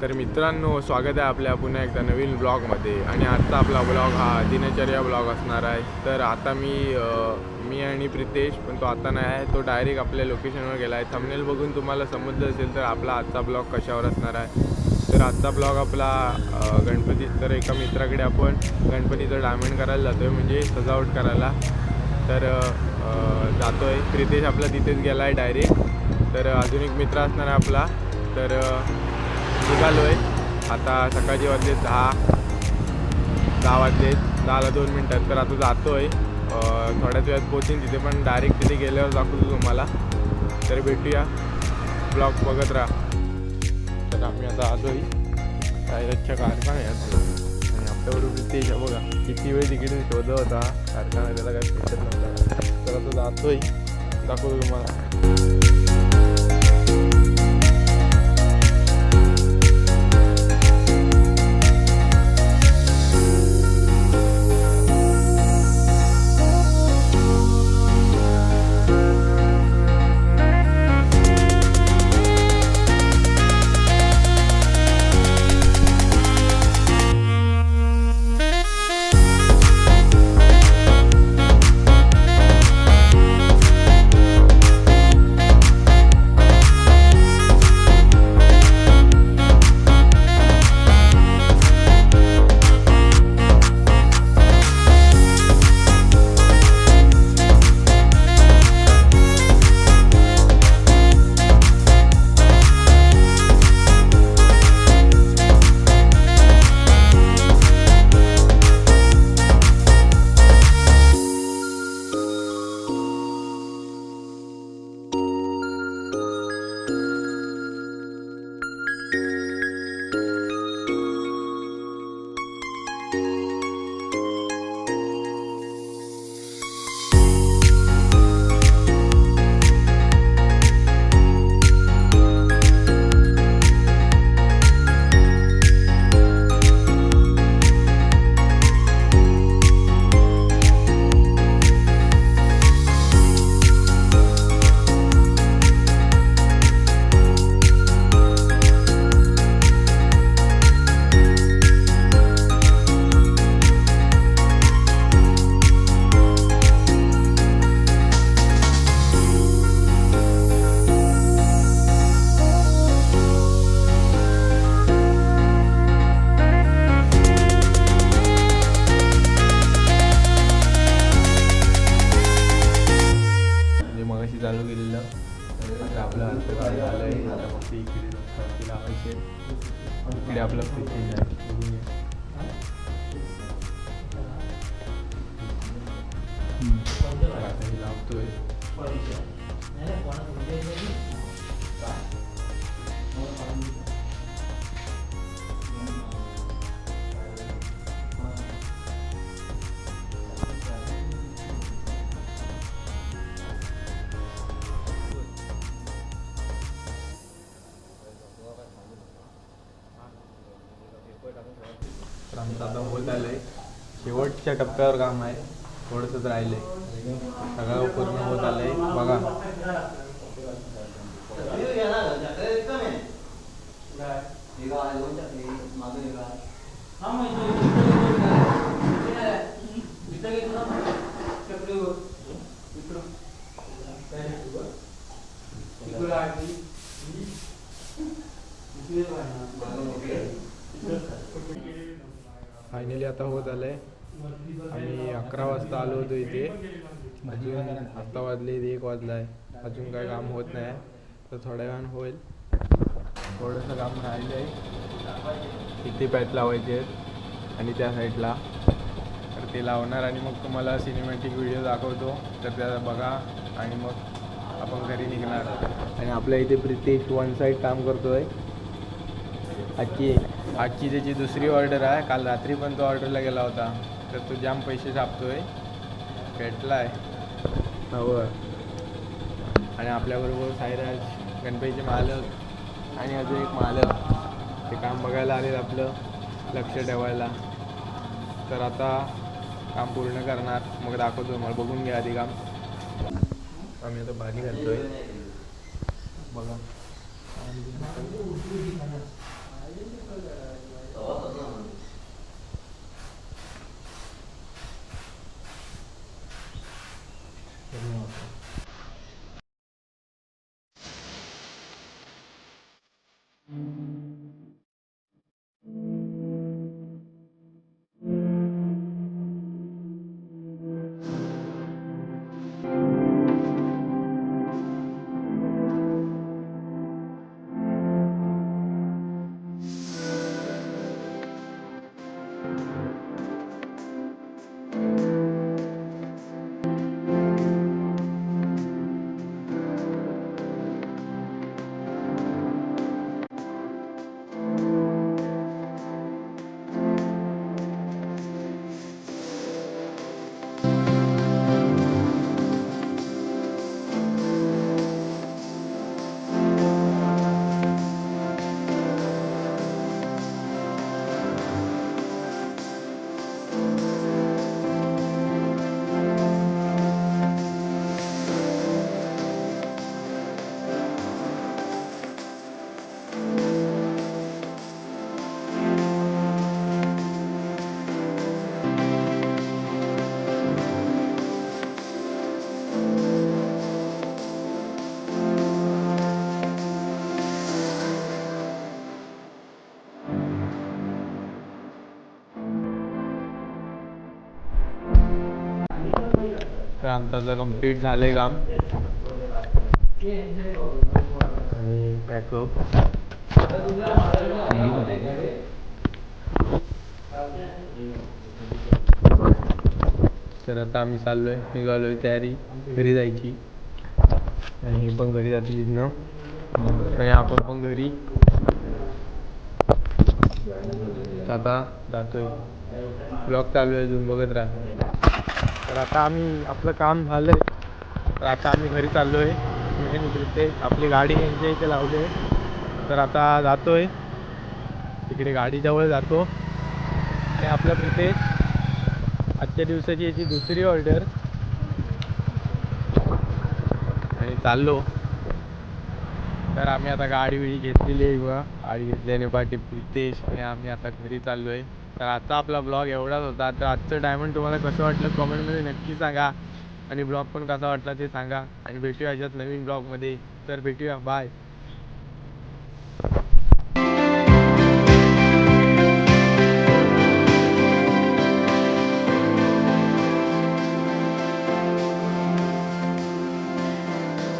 तर मित्रांनो, स्वागत आहे आपल्या पुन्हा एकदा नवीन ब्लॉगमध्ये. आणि आजचा आपला ब्लॉग हा दिनचर्या ब्लॉग असणार आहे. तर आता मी आणि प्रितेश, पण तो आता नाही आहे, तो डायरेक्ट आपल्या लोकेशनवर गेला आहे. थंबनेल बघून तुम्हाला समजलं असेल तर आपला आजचा ब्लॉग कशावर असणार आहे. तर आजचा ब्लॉग आपला गणपती, तर एका मित्राकडे आपण गणपतीचं डायमंड करायला जातो आहे, म्हणजे सजावट करायला. तर जातो आहे. प्रितेश आपला तिथेच गेला आहे डायरेक्ट. तर अजून एक मित्र असणार आहे आपला. तर निघालो आहे. आता सकाळचे वाजले 10 वाजले, 10ला 2 मिनटात. तर आता जातो आहे, थोड्याच वेळात पोहोचीन तिथे, पण डायरेक्ट तिथे गेल्यावर दाखवतो तुम्हाला. तर भेटूया, ब्लॉग बघत राहा. तर आम्ही आता आलो आहे सायरसच्या कारखान्यात. आणि आपल्याबरोबर तेज बघा किती वेळ तिकडे शोधत होता कारखाना, त्याला काय भेटत नव्हता. तर आता जातो आहे, दाखवतो तुम्हाला. चालू केलेलं आपलं अंतर झालं आहे. आता मग ते इकडे फरशी लावायचे. इकडे आपलं फ्रीज आहे, आता हे लावतोय. तर आमचं आता होत आलं आहे, शेवटच्या टप्प्यावर काम आहे, थोडंसंच राहिलं आहे, सगळं पूर्ण होत आलं आहे. बघा फायनली आता होत आलं आहे. आम्ही 11 वाजता आलो होतो इथे, अजून आत्ता वाजले 1 वाजला आहे, अजून काय काम होत नाही आहे. तर थोड्या वेळानं होईल. थोडंसं काम राहिलं आहे, इथे पॅच लावायचे आहेत आणि त्या साईडला. तर ते लावणार आणि मग तुम्हाला सिनेमॅटिक व्हिडिओ दाखवतो, तर त्या बघा आणि मग आपण घरी निघणार. आणि आपल्या इथे प्रितेश वन साईड काम करतो आहे. आजची त्याची दुसरी ऑर्डर आहे. काल रात्री पण तो ऑर्डरला गेला होता, तर तो जाम पैसे छापतो आहे, भेटला आहे हवं. आणि आपल्याबरोबर सायराज, गणपतीचे मालक आणि अजून एक मालक, ते काम बघायला आलेत आपलं लक्ष ठेवायला. तर आता काम पूर्ण करणार, मग दाखवतो मला. बघून घ्या आधी काम. आम्ही आता भाजी घालतोय बघा. तर आमचं आता कम्प्लीट झालं आहे काम आणि पॅकअप. तर आता आम्ही चाललोय, निघालोय तयारी घरी जायची आणि हे पण घरी जाते तिथनं आणि आपण पण घरी आता जातोय. ब्लॉग चालू आहे अजून, बघत राहा. तर आता आम्ही आपलं काम झालंय, तर आता आम्ही घरी चाललोय. ते आपली गाडी यांच्या इथे लावली आहे, तर आता जातोय तिकडे गाडीजवळ जातो. आणि आपल्या प्रितेश आजच्या दिवसाची याची दुसरी ऑर्डर आणि चाललो. तर आम्ही आता गाडी बिडी घेतलेली आहे बघा, गाडी घेतल्याने पाठी प्रितेश आणि आम्ही आता घरी चाललो आहे. तर आजचा आपला ब्लॉग एवढाच होता. तर आजचं डायमंड तुम्हाला कसं वाटलं कमेंटमध्ये नक्की सांगा आणि ब्लॉग पण कसा वाटला ते सांगा आणि भेटूया याच्यात नवीन ब्लॉगमध्ये. तर भेटूया, बाय.